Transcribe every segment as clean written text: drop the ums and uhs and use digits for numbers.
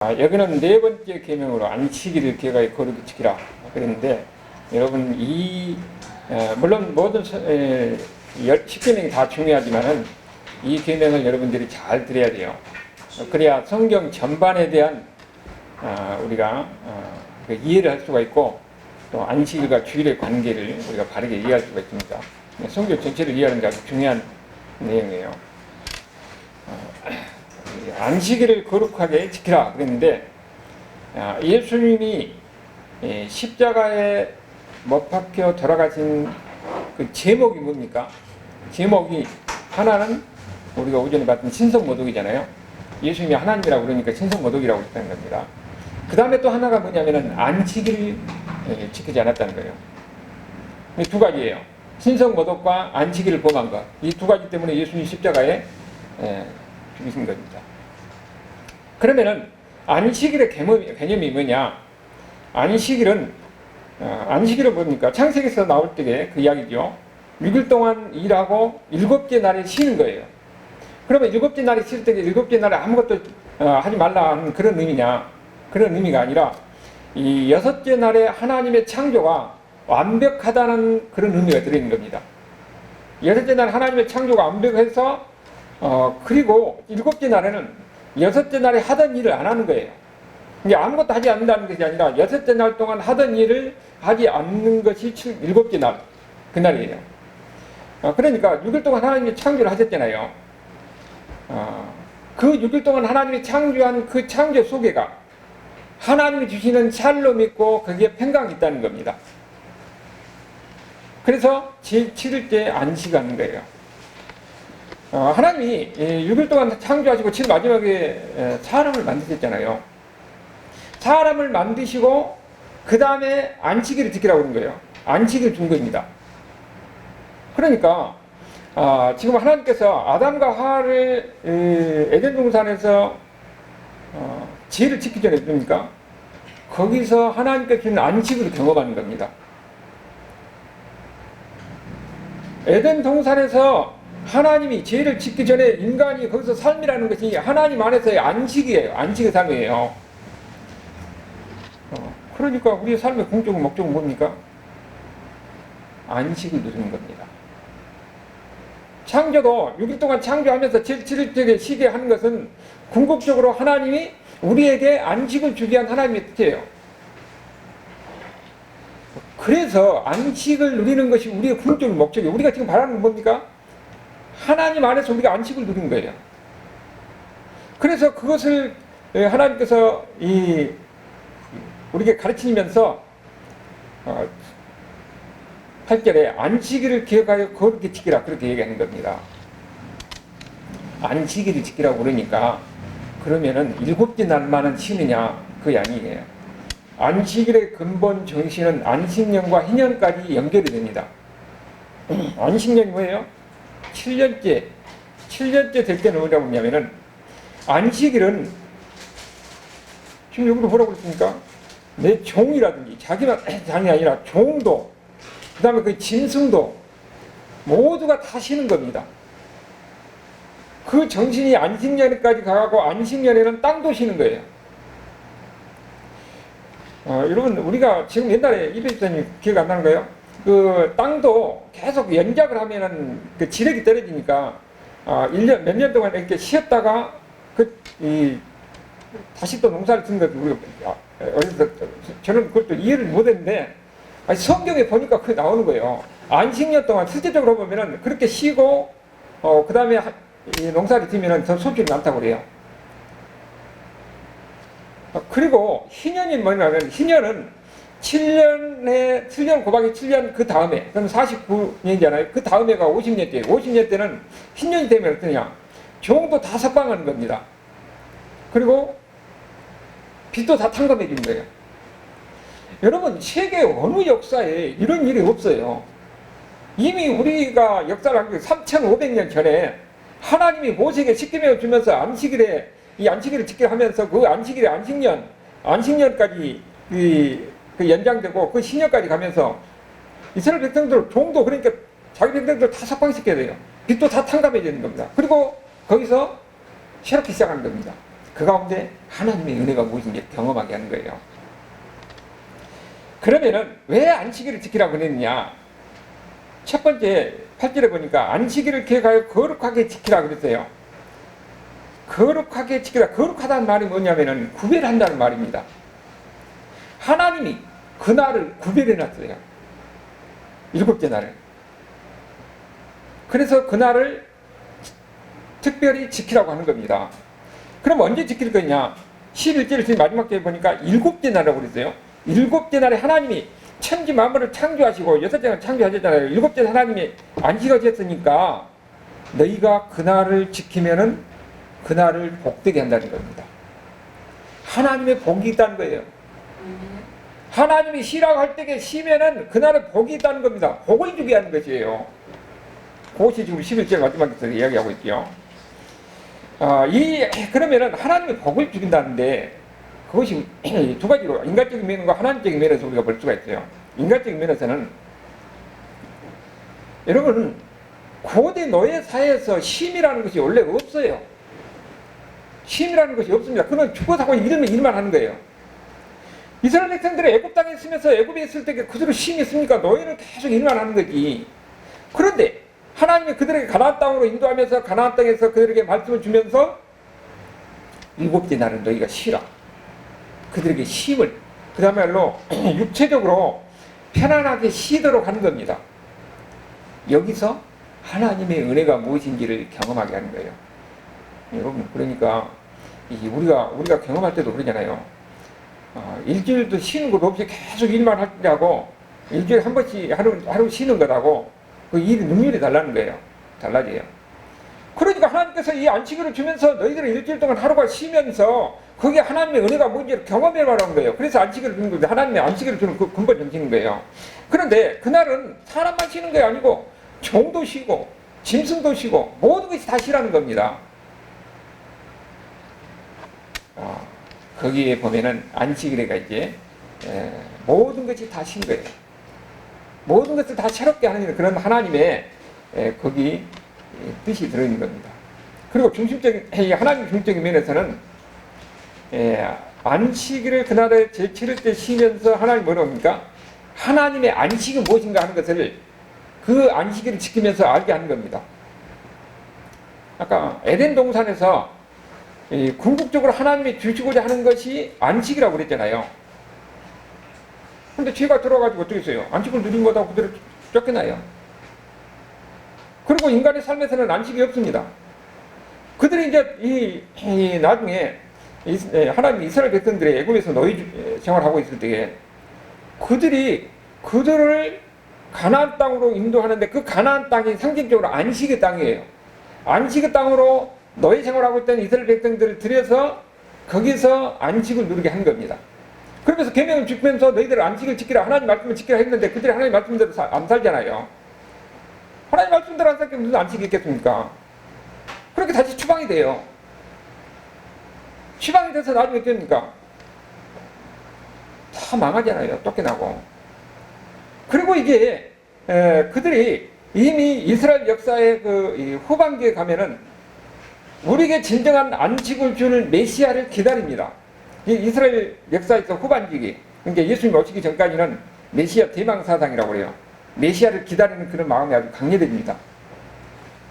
여기는 네 번째 계명으로 안식일을 기억하여 거룩히 지키라 그랬는데, 여러분 물론 모든 10계명이 다 중요하지만은 이 계명을 여러분들이 잘 들어야 돼요. 그래야 성경 전반에 대한 우리가 이해를 할 수가 있고, 또 안식일과 주일의 관계를 우리가 바르게 이해할 수가 있습니다. 성경 전체를 이해하는 게 아주 중요한 내용이에요. 안식일을 거룩하게 지키라 그랬는데, 예수님이 십자가에 못 박혀 돌아가신 그 제목이 뭡니까? 제목이 하나는 우리가 오전에 봤던 신성모독이잖아요. 예수님이 하나님이라고 그러니까 신성모독이라고 했다는 겁니다. 그 다음에 또 하나가 뭐냐면은 안식일을 지키지 않았다는 거예요. 두 가지예요. 신성모독과 안식일을 범한 것. 이 두 가지 때문에 예수님이 십자가에 죽으신 겁니다. 그러면은 안식일의 개념이 뭐냐? 안식일은 뭡니까? 창세기에서 나올 때의 그 이야기죠. 6일 동안 일하고 7째 날에 쉬는 거예요. 그러면 7째 날에 쉴 때 7째 날에 아무것도 하지 말라 하는 그런 의미냐? 그런 의미가 아니라 이 6째 날에 하나님의 창조가 완벽하다는 그런 의미가 들어있는 겁니다. 6째 날 하나님의 창조가 완벽해서 그리고 7째 날에는 6째 날에 하던 일을 안 하는 거예요. 이게 아무것도 하지 않는다는 것이 아니라 6째 날 동안 하던 일을 하지 않는 것이 7째 날, 그날이에요. 그러니까 6일 동안 하나님이 창조를 하셨잖아요. 그 6일 동안 하나님이 창조한 그 창조 속에가 하나님이 주시는 샬롬이 있고 거기에 평강이 있다는 겁니다. 그래서 제7일째 안식하는 거예요. 하나님이 6일 동안 창조하시고 7일 마지막에 사람을 만드셨잖아요. 사람을 만드시고 그 다음에 안식일을 지키라고 그런 거예요. 안식일 준 겁니다. 그러니까 지금 하나님께서 아담과 하와를 에덴 동산에서 지혜를 지키기 전에 그러니까 거기서 하나님께서 주는 안식을 경험하는 겁니다. 에덴 동산에서 하나님이 죄를 짓기 전에 인간이 거기서 삶이라는 것이 하나님 안에서의 안식이에요. 안식의 삶이에요. 그러니까 우리의 삶의 공적인 목적은 뭡니까? 안식을 누리는 겁니다. 창조도 6일 동안 창조하면서 7일째 쉬게 하는 것은 궁극적으로 하나님이 우리에게 안식을 주기 위한 하나님의 뜻이에요. 그래서 안식을 누리는 것이 우리의 궁극적인 목적이에요. 우리가 지금 바라는 건 뭡니까? 하나님 안에서 우리가 안식을 누리는 거예요. 그래서 그것을 하나님께서 우리에게 가르치면서 8절에 안식일을 기억하여 거룩히 지키라 그렇게 얘기하는 겁니다. 안식일을 지키라고 그러니까 그러면은 7째 날만은 쉬느냐 그게 아니에요. 안식일의 근본 정신은 안식년과 희년까지 연결이 됩니다. 안식년이 뭐예요? 7년째 될 때는 뭐라고 하냐면은 안식일은 지금 여기도 뭐라고 그랬습니까? 내 종이라든지 자기만 장이 아니라 종도 그 다음에 그 짐승도 모두가 다 쉬는 겁니다. 그 정신이 안식년에까지 가고 안식년에는 땅도 쉬는 거예요. 여러분 우리가 지금 옛날에 이베이터님 기억 안 나는 거예요? 그 땅도 계속 연작을 하면은 그 지력이 떨어지니까 1년 몇 년 동안 이렇게 쉬었다가 다시 또 농사를 짓는 것도 우리가 어려서 저는 그것도 이해를 못했는데 성경에 보니까 그게 나오는 거예요. 안식년 동안 실제적으로 보면은 그렇게 쉬고 그 다음에 농사를 지면은 더 손실이 많다고 그래요. 그리고 희년이 뭐냐면 희년은 7년 곱하기 7년 그 다음에 그럼 49년이잖아요. 그 다음에가 50년째 50년 때는 희년이 되면 어떠냐 종도 다 석방하는 겁니다. 그리고 빚도 다 탕감해 주는 거예요. 여러분 세계 어느 역사에 이런 일이 없어요. 이미 우리가 역사를 한 게 3500년 전에 하나님이 모세에게 십계명을 주면서 안식일에 이 안식일을 지키게 하면서 그 안식일의 안식년까지 그 연장되고 그 신년까지 가면서 이스라엘 백성들 종도 그러니까 자기 백성들 다 석방시켜야 돼요. 빚도 다 탕감해야 되는 겁니다. 그리고 거기서 새롭게 시작하는 겁니다. 그 가운데 하나님의 은혜가 무엇인지 경험하게 하는 거예요. 그러면은 왜 안식일을 지키라고 그랬느냐? 첫 번째 8절에 보니까 안식일을 기억하여 거룩하게 지키라 그랬어요. 거룩하게 지키라. 거룩하다는 말이 뭐냐면은 구별한다는 말입니다. 하나님이 그날을 구별해놨어요. 일곱째 날을. 그래서 그날을 특별히 지키라고 하는 겁니다. 그럼 언제 지킬 거냐? 11절에서 마지막 절에 보니까 일곱째 날이라고 그랬어요. 일곱째 날에 하나님이 천지 만물을 창조하시고 여섯째 날 창조하셨잖아요. 일곱째 날 하나님이 안식하셨으니까 너희가 그날을 지키면은 그날을 복되게 한다는 겁니다. 하나님의 복이 있다는 거예요. 하나님이 쉬라고 할 때에 쉬면은 그날에 복이 있다는 겁니다. 복을 주게 하는 것이에요. 그것이 지금 11절 마지막에서 이야기하고 있죠. 그러면은 하나님의 복을 주긴다는데 그것이 두 가지로 인간적인 면과 하나님적인 면에서 우리가 볼 수가 있어요. 인간적인 면에서는 여러분 고대 노예 사회에서 쉼이라는 것이 원래 없어요. 쉼이라는 것이 없습니다. 그건 죽어사고 일만 하는 거예요. 이스라엘 백성들이 애굽 땅에 있으면서 애굽에 있을 때 그대로 쉼이 있습니까? 노예는 계속 일만 하는 거지. 그런데 하나님이 그들에게 가나안 땅으로 인도하면서 가나안 땅에서 그들에게 말씀을 주면서 일곱째 날은 너희가 쉬라. 그들에게 쉼을 그야말로 육체적으로 편안하게 쉬도록 하는 겁니다. 여기서 하나님의 은혜가 무엇인지를 경험하게 하는 거예요. 여러분 그러니까 우리가 경험할 때도 그러잖아요. 일주일도 쉬는 것 없이 계속 일만 하려고 일주일에 한 번씩 하루 쉬는 것하고 그 일의 능률이 달라는 거예요. 달라져요. 그러니까 하나님께서 이 안식일을 주면서 너희들은 일주일 동안 하루가 쉬면서 그게 하나님의 은혜가 뭔지를 경험해보라는 거예요. 그래서 안식일을 주는 건데 하나님의 안식일을 주는 그 근본 정신인 거예요. 그런데 그날은 사람만 쉬는 게 아니고 종도 쉬고 짐승도 쉬고 모든 것이 다 쉬라는 겁니다. 거기에 보면은 안식일에가 이제 모든 것이 다 쉰 거예요. 모든 것을 다 새롭게 하는 그런 하나님의 거기 뜻이 들어있는 겁니다. 그리고 하나님 중심적인 면에서는 안식일을 그날에 제7일 때 쉬면서 하나님 뭐라고 합니까? 하나님의 안식은 무엇인가 하는 것을 그 안식일을 지키면서 알게 하는 겁니다. 아까 에덴 동산에서 궁극적으로 하나님이 주시고자 하는 것이 안식이라고 그랬잖아요. 근데 죄가 들어가지고 어떻게 했어요? 안식을 누린 거다 그대로 쫓겨나요. 그리고 인간의 삶에서는 안식이 없습니다. 그들이 이제 나중에 하나님 이스라엘 백성들이 애굽에서 노예 생활하고 있을 때에 그들을 가나안 땅으로 인도하는데 그 가나안 땅이 상징적으로 안식의 땅이에요. 안식의 땅으로 노예 생활하고 있던 이스라엘 백성들을 들여서 거기서 안식을 누리게 한 겁니다. 그러면서 계명을 지키면서 너희들 안식을 지키라 하나님 말씀을 지키라 했는데 그들이 하나님 말씀대로 안 살잖아요. 하나님 말씀대로 안 살면 무슨 안식이 있겠습니까? 그렇게 다시 추방이 돼요. 추방이 돼서 나중에 어떻게 됩니까? 다 망하잖아요. 쫓겨나고. 그리고 이게 그들이 이미 이스라엘 역사의 그 후반기에 가면은 우리에게 진정한 안식을 줄 메시아를 기다립니다. 이스라엘 역사에서 후반기기, 그러니까 예수님 오시기 전까지는 메시아 대망사상이라고 그래요. 메시아를 기다리는 그런 마음이 아주 강렬해집니다.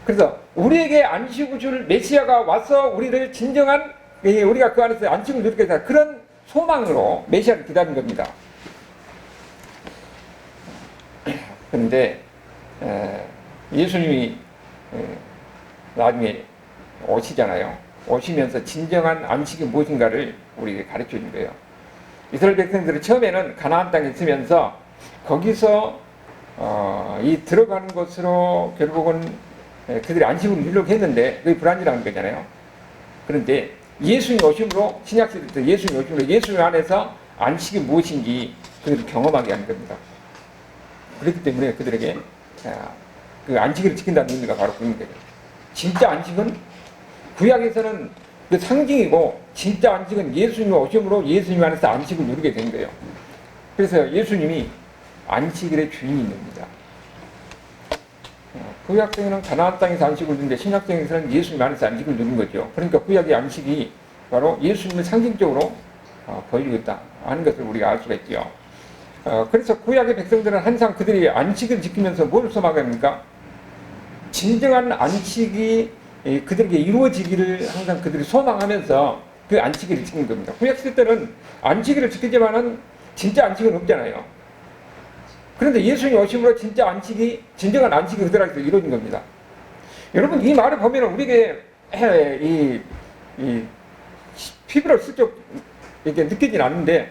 그래서 우리에게 안식을 줄 메시아가 와서 우리를 진정한 우리가 그 안에서 안식을 누리게 되는 그런 소망으로 메시아를 기다리는 겁니다. 그런데 예수님이 나중에 오시잖아요. 오시면서 진정한 안식이 무엇인가를 우리에게 가르쳐 준 거예요. 이스라엘 백성들이 처음에는 가나안 땅에 있으면서 거기서 이 들어가는 것으로 결국은 그들이 안식을 누리려고 했는데 그게 불안이라는 거잖아요. 그런데 예수님 오심으로 신약시대 때 예수님 오심으로 예수님 안에서 안식이 무엇인지 그들을 경험하게 하는 겁니다. 그렇기 때문에 그들에게 그 안식을 지킨다는 의미가 바로 그런 거예요. 진짜 안식은 구약에서는 그 상징이고 진짜 안식은 예수님 오심으로 예수님 안에서 안식을 누리게 된 거예요. 그래서 예수님이 안식일의 주인인 겁니다. 구약성에는 가나안 땅에서 안식을 누리는데 신약성에서는 예수님 안에서 안식을 누린 거죠. 그러니까 구약의 안식이 바로 예수님을 상징적으로 보여주고 있다 하는 것을 우리가 알 수가 있죠. 그래서 구약의 백성들은 항상 그들이 안식을 지키면서 뭘 소망합니까? 진정한 안식이 그들에게 이루어지기를 항상 그들이 소망하면서 그 안식일을 지키는 겁니다. 구약시대 때는 안식일을 지키지만은 진짜 안식은 없잖아요. 그런데 예수님 오심으로 진정한 안식이 그들에게서 이루어진 겁니다. 여러분, 이 말을 보면 우리에게 피부로 슬쩍 이렇게 느끼진 않는데,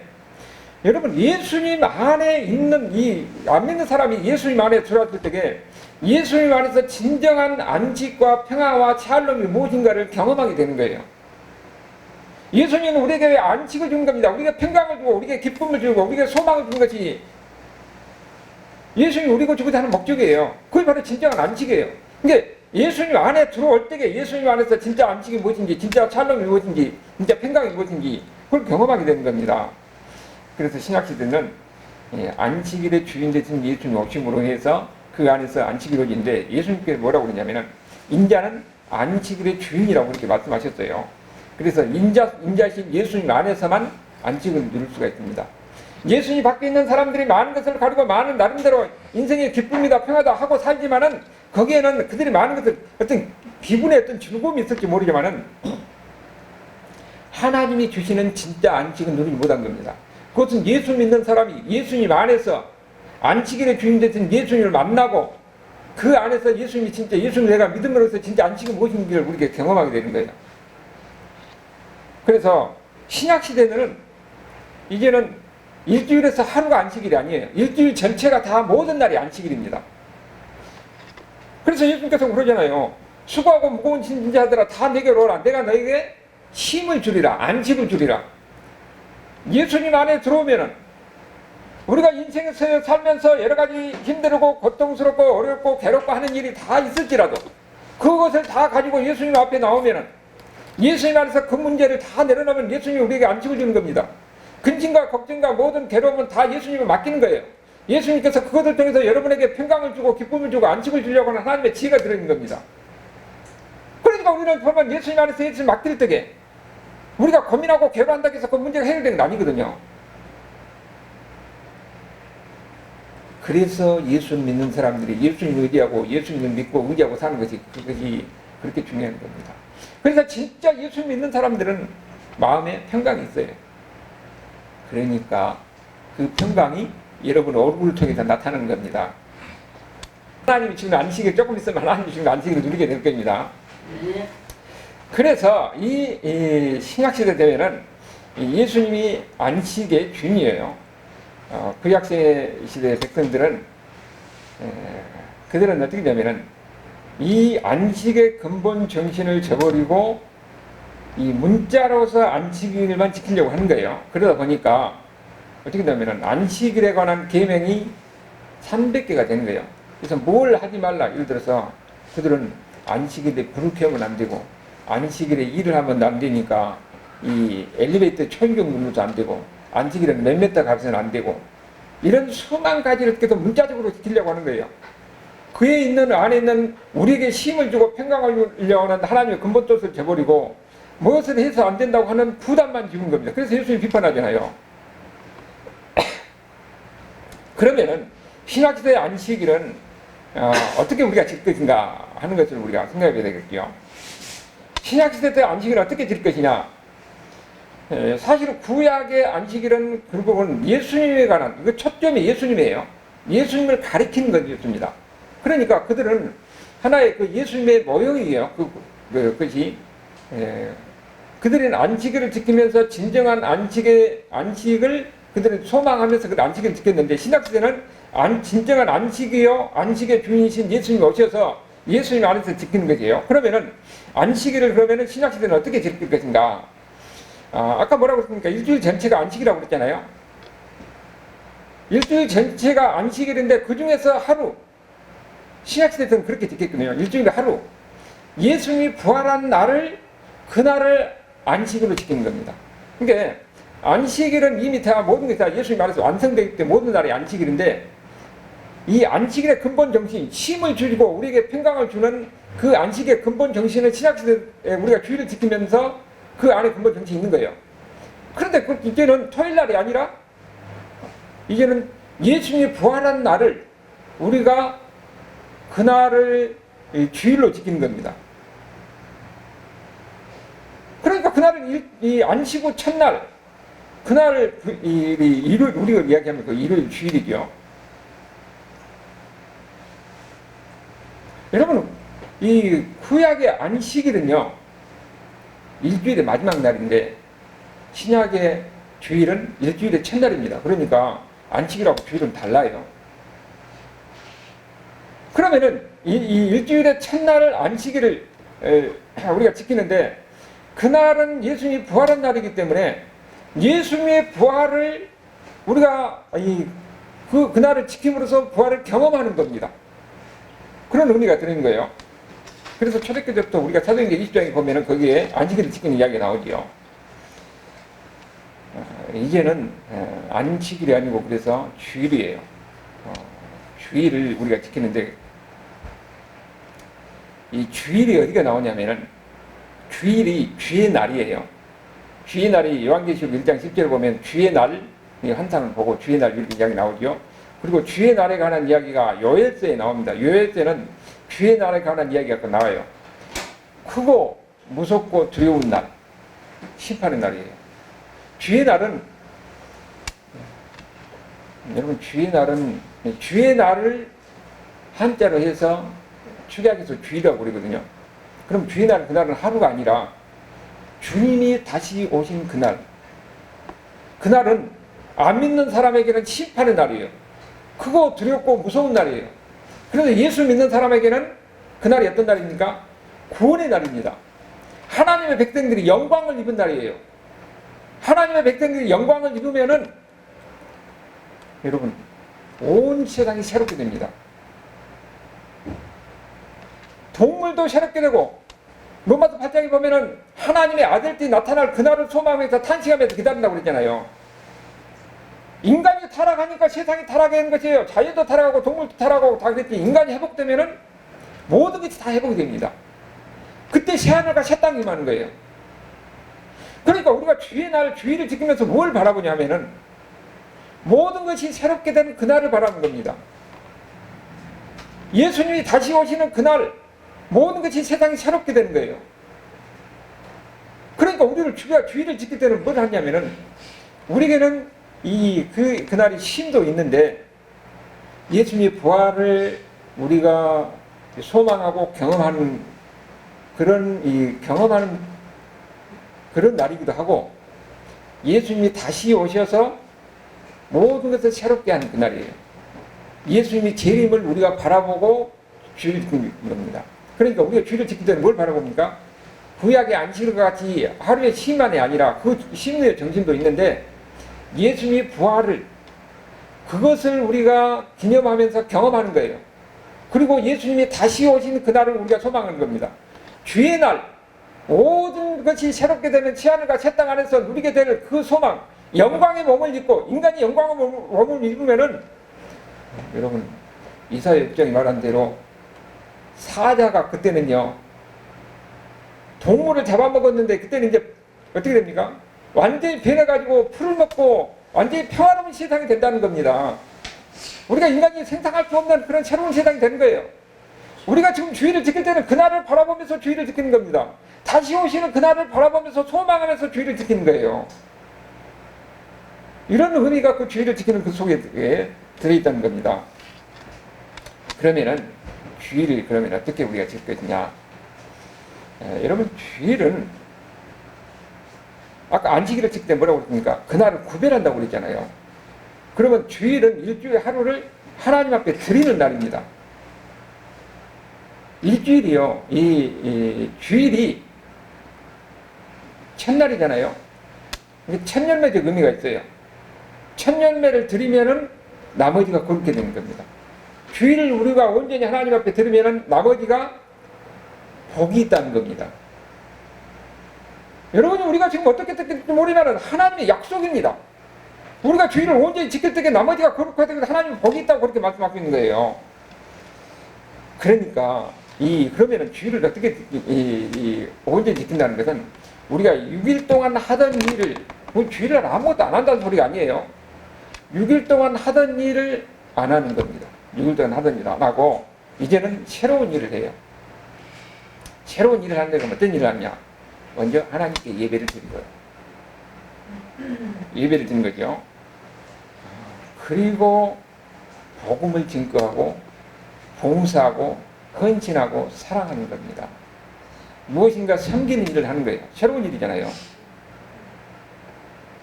여러분, 예수님 안에 있는 안 믿는 사람이 예수님 안에 들어왔을 때에 예수님 안에서 진정한 안식과 평화와 샬롬이 무엇인가를 경험하게 되는 거예요. 예수님은 우리에게 안식을 주는 겁니다. 우리에게 평강을 주고, 우리에게 기쁨을 주고, 우리에게 소망을 주는 것이 예수님이 우리가 주고자 하는 목적이에요. 그게 바로 진정한 안식이에요. 그러니까 예수님 안에 들어올 때에 예수님 안에서 진짜 안식이 무엇인지, 진짜 샬롬이 무엇인지, 진짜 평강이 무엇인지 그걸 경험하게 되는 겁니다. 그래서 신약시대는 안식일의 주인 되신 예수님 오심으로 해서 그 안에서 안식이 이루어지는데, 예수님께서 뭐라고 그러냐면은 인자는 안식일의 주인이라고 그렇게 말씀하셨어요. 그래서 인자신 예수님 안에서만 안식을 누릴 수가 있습니다. 예수님 밖에 있는 사람들이 많은 것을 가지고 많은 나름대로 인생의 기쁨이다 평화다 하고 살지만은 거기에는 그들이 많은 것을 어떤 기분의 어떤 즐거움이 있을지 모르지만은 하나님이 주시는 진짜 안식은 누리지 못한 겁니다. 그것은 예수 믿는 사람이 예수님 안에서 안식일의 주인 되신 예수님을 만나고 그 안에서 예수님이 진짜 예수님 내가 믿음으로써 진짜 안식이 무엇인지를 우리에게 경험하게 되는 거예요. 그래서 신약시대는 이제는 일주일에서 하루가 안식일이 아니에요. 일주일 전체가 다 모든 날이 안식일입니다. 그래서 예수님께서 그러잖아요. 수고하고 무거운 짐자들아 다 내게로 오라. 내가 너에게 힘을 주리라. 안식을 주리라. 예수님 안에 들어오면은 우리가 인생에서 살면서 여러 가지 힘들고 고통스럽고 어렵고 괴롭고 하는 일이 다 있을지라도 그것을 다 가지고 예수님 앞에 나오면은 예수님 안에서 그 문제를 다 내려놓으면 예수님이 우리에게 안식을 주는 겁니다. 근심과 걱정과 모든 괴로움은 다 예수님을 맡기는 거예요. 예수님께서 그것을 통해서 여러분에게 평강을 주고 기쁨을 주고 안식을 주려고 하는 하나님의 지혜가 들어있는 겁니다. 그러니까 우리는 보면 예수님 안에서 예수님 맡길 때에 우리가 고민하고 괴로워한다고 해서 그 문제가 해결되는 건 아니거든요. 그래서 예수를 믿는 사람들이 예수님을 의지하고 예수님을 믿고 의지하고 사는 것이 그것이 그렇게 중요한 겁니다. 그래서 진짜 예수 믿는 사람들은 마음에 평강이 있어요. 그러니까 그 평강이 여러분 얼굴을 통해서 나타나는 겁니다. 하나님이 주는 안식을 조금 있으면 하나님이 주는 안식을 누리게 될 겁니다. 그래서 이 신약시대 되면은 예수님이 안식의 주인이에요. 구약시대 백성들은 그들은 어떻게 되면은 이 안식의 근본 정신을 저버리고 이 문자로서 안식일만 지키려고 하는 거예요. 그러다 보니까 어떻게 되면은 안식일에 관한 계명이 300개가 되는 거예요. 그래서 뭘 하지 말라. 예를 들어서 그들은 안식일에 불을 켜면 안 되고 안식일에 일을 하면 안 되니까 이 엘리베이터 초인종 누르도 안 되고 안식일에는 몇 미터 가서는 안 되고 이런 수만 가지를 계속 문자적으로 지키려고 하는 거예요. 그에 있는 안에 있는 우리에게 힘을 주고 평강을 주려고 하는 하나님의 근본 뜻을 저버리고 무엇을 해서 안 된다고 하는 부담만 주는 겁니다. 그래서 예수님 비판하잖아요. 그러면은 신약시대의 안식일은 어떻게 우리가 지킬 것인가 하는 것을 우리가 생각해야 되겠고요. 신약시대 때 안식일은 어떻게 지킬 것이냐. 사실 구약의 안식일은 결국은 예수님에 관한 이거 초점이 예수님이에요. 예수님을 가리키는 것이었습니다. 그러니까 그들은 하나의 그 예수님의 모형이에요. 그것이 그들은 안식일을 지키면서 진정한 안식을 그들은 소망하면서 그 안식을 지켰는데 신약시대는 진정한 안식이요 안식의 주인이신 예수님이 오셔서 예수님 안에서 지키는 것이에요. 그러면은 안식일을 그러면은 신약시대는 어떻게 지킬 것인가? 아까 뭐라고 했습니까? 일주일 전체가 안식이라고 그랬잖아요. 일주일 전체가 안식일인데 그 중에서 하루 신약시대에서는 그렇게 지켰거든요. 일주일에 하루 예수님이 부활한 날을 그날을 안식일로 지키는 겁니다. 그러니까 안식일은 이미 다 모든 게 다 예수님 안에서 완성되기 때문에 모든 날이 안식일인데 이 안식일의 근본 정신, 힘을 주고 우리에게 평강을 주는 그 안식의 근본 정신을 신약시대에 우리가 주일을 지키면서 그 안에 근본 정신이 있는 거예요. 그런데 그 이제는 토요일날이 아니라 이제는 예수님이 부활한 날을 우리가 그날을 주일로 지키는 겁니다. 그러니까 그날은 이 안식 후 첫날, 그날을 일요일, 우리가 이야기하면 그 일요일 주일이죠. 여러분, 이 구약의 안식일은요, 일주일의 마지막 날인데, 신약의 주일은 일주일의 첫날입니다. 그러니까 안식일하고 주일은 달라요. 그러면은 이 일주일의 첫날 안식일을 우리가 지키는데, 그날은 예수님이 부활한 날이기 때문에 예수님의 부활을 우리가 그날을 지킴으로써 부활을 경험하는 겁니다. 그런 의미가 드는 거예요. 그래서 초대교 때부터 우리가 사도행전 20장에 보면은 거기에 안식일을 지키는 이야기가 나오지요. 이제는 안식일이 아니고 그래서 주일이에요. 주일을 우리가 지키는데, 이 주일이 어디가 나오냐면은 주일이 주의 날이에요. 주의 날이 요한계시록 1장 10절을 보면 주의 날, 환상을 보고 주의 날 이렇게 이야기 나오죠. 그리고 주의 날에 관한 이야기가 요엘서에 나옵니다. 요엘서는 주의 날에 관한 이야기가 나와요. 크고 무섭고 두려운 날, 심판의 날이에요. 주의 날은, 여러분, 주의 날을 한자로 해서 축약해서 주일이라고 그러거든요. 그럼 주의 날, 그날은 하루가 아니라 주님이 다시 오신 그날, 그날은 안 믿는 사람에게는 심판의 날이에요. 크고 두렵고 무서운 날이에요. 그래서 예수 믿는 사람에게는 그날이 어떤 날입니까? 구원의 날입니다. 하나님의 백성들이 영광을 입은 날이에요. 하나님의 백성들이 영광을 입으면은 여러분, 온 세상이 새롭게 됩니다. 동물도 새롭게 되고, 로마서 8장에 보면은 하나님의 아들들이 나타날 그날을 소망하면서 탄식하면서 기다린다고 그랬잖아요. 인간이 타락하니까 세상이 타락하는 것이에요. 자연도 타락하고 동물도 타락하고 다 그랬지. 인간이 회복되면은 모든 것이 다 회복이 됩니다. 그때 새하늘과 새 땅이 임하는 거예요. 그러니까 우리가 주의 날, 주일을 지키면서 뭘 바라보냐 하면은 모든 것이 새롭게 되는 그날을 바라는 겁니다. 예수님이 다시 오시는 그날, 모든 것이 세상이 새롭게 되는 거예요. 그러니까 우리를 주일을 지킬 때는 뭘 하냐면은 우리에게는 그날이 힘도 있는데 예수님의 부활을 우리가 소망하고 경험하는 그런 날이기도 하고, 예수님이 다시 오셔서 모든 것을 새롭게 하는 그날이에요. 예수님이 재림을 우리가 바라보고 주일을 지키는 겁니다. 그러니까 우리가 주일을 지킬 때는 뭘 바라봅니까? 구약의 안식일과 같이 하루의 쉼만이 아니라 그 쉼의 정신도 있는데 예수님의 부활을, 그것을 우리가 기념하면서 경험하는 거예요. 그리고 예수님이 다시 오신 그날을 우리가 소망하는 겁니다. 주의 날, 모든 것이 새롭게 되는 새하늘과 새 땅 안에서 누리게 될 그 소망, 영광의 몸을 입고, 인간이 영광의 몸을 입으면은 여러분, 이사야 6장이 말한 대로 사자가 그때는요, 동물을 잡아먹었는데 그때는 이제 어떻게 됩니까? 완전히 변해가지고 풀을 먹고 완전히 평화로운 세상이 된다는 겁니다. 우리가 인간이 생각할 수 없는 그런 새로운 세상이 되는 거예요. 우리가 지금 주일을 지킬 때는 그날을 바라보면서 주일을 지키는 겁니다. 다시 오시는 그날을 바라보면서 소망하면서 주일을 지키는 거예요. 이런 의미가 그 주일을 지키는 그 속에 들어있다는 겁니다. 그러면은 주일을 그러면 어떻게 우리가 지킬 것이냐? 여러분, 주일은 아까 안식일을 지킬 때 뭐라고 그랬습니까? 그날을 구별한다고 그랬잖아요. 그러면 주일은 일주일 하루를 하나님 앞에 드리는 날입니다. 일주일이요, 이 주일이 첫날이잖아요. 천년매적 의미가 있어요. 천년매를 드리면은 나머지가 그렇게 되는 겁니다. 주일을 우리가 온전히 하나님 앞에 드리면은 나머지가 복이 있다는 겁니다. 여러분이 우리가 지금 어떻게 듣는지 모르지만 하나님의 약속입니다. 우리가 주일을 온전히 지킬 때 나머지가 거룩하게 되고 하나님의 복이 있다고 그렇게 말씀하고 있는 거예요. 그러니까 그러면은 주일을 어떻게 온전히 지킨다는 것은 우리가 6일 동안 하던 일을, 뭐 주일날 아무것도 안 한다는 소리가 아니에요. 6일 동안 하던 일을 안 하는 겁니다. 6일 동안 하던 일을 안 하고 이제는 새로운 일을 해요. 새로운 일을 하는데 그럼 어떤 일을 하냐? 먼저 하나님께 예배를 드리고요. 예배를 드리는 거죠. 그리고 복음을 증거하고 봉사하고 헌신하고 사랑하는 겁니다. 무엇인가 섬기는 일을 하는 거예요. 새로운 일이잖아요.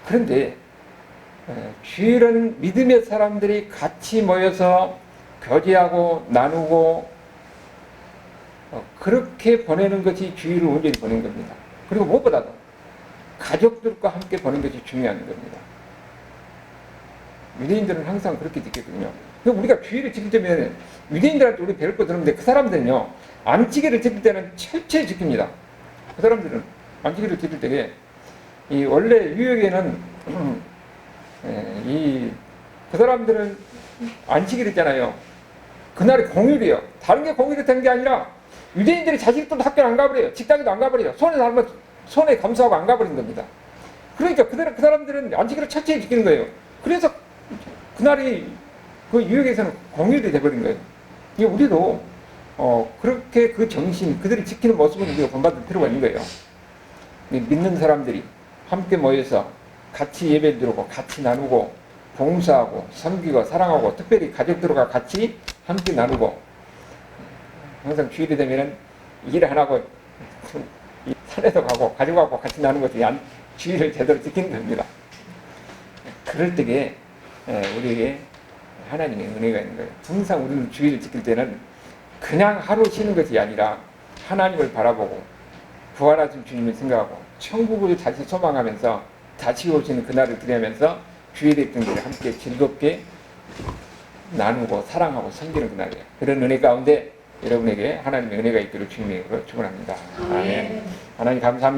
그런데 주일은 믿음의 사람들이 같이 모여서 교제하고 나누고 그렇게 보내는 것이 주일을 온전히 보내는 겁니다. 그리고 무엇보다도 가족들과 함께 보내는 것이 중요한 겁니다. 유대인들은 항상 그렇게 지켰거든요. 우리가 주일을 지킬 때면 유대인들한테 우리 배울 거 들었는데 그 사람들은요, 안식일을 지킬 때는 철저히 지킵니다. 그 사람들은 안식일을 지킬 때에 이 원래 유역에는 그 사람들은 안식일 있잖아요. 그날이 공휴일이에요. 다른 게 공휴일이 된 게 아니라 유대인들이 자식들도 학교를 안 가버려요. 직장에도 안 가버려요. 손에 감수하고 안 가버린 겁니다. 그러니까 그 사람들은 안식일을 철저히 지키는 거예요. 그래서 그날이 그 유역에서는 공휴일이 돼버린 거예요. 이게 우리도 그렇게 그 정신, 그들이 지키는 모습을 우리가 본받을 필요가 있는 거예요. 믿는 사람들이 함께 모여서 같이 예배 드리고 같이 나누고 봉사하고 섬기고 사랑하고 특별히 가족들과 같이 함께 나누고 항상 주일이 되면은 일 안 하고 산에도 가고 가족하고 같이 나누는 것이 주일을 제대로 지키는 겁니다. 그럴 때에 우리에게 하나님의 은혜가 있는 거예요. 항상 우리는 주일을 지킬 때는 그냥 하루 쉬는 것이 아니라 하나님을 바라보고 부활하신 주님을 생각하고 천국을 다시 소망하면서 다시 오시는 그날을 기대하면서 주일에 있던 일을 함께 즐겁게 나누고 사랑하고 섬기는 그날이에요. 그런 은혜 가운데 여러분에게 하나님의 은혜가 있기를 주님의 이름으로 축원합니다. 아멘. 하나님 감사합니다.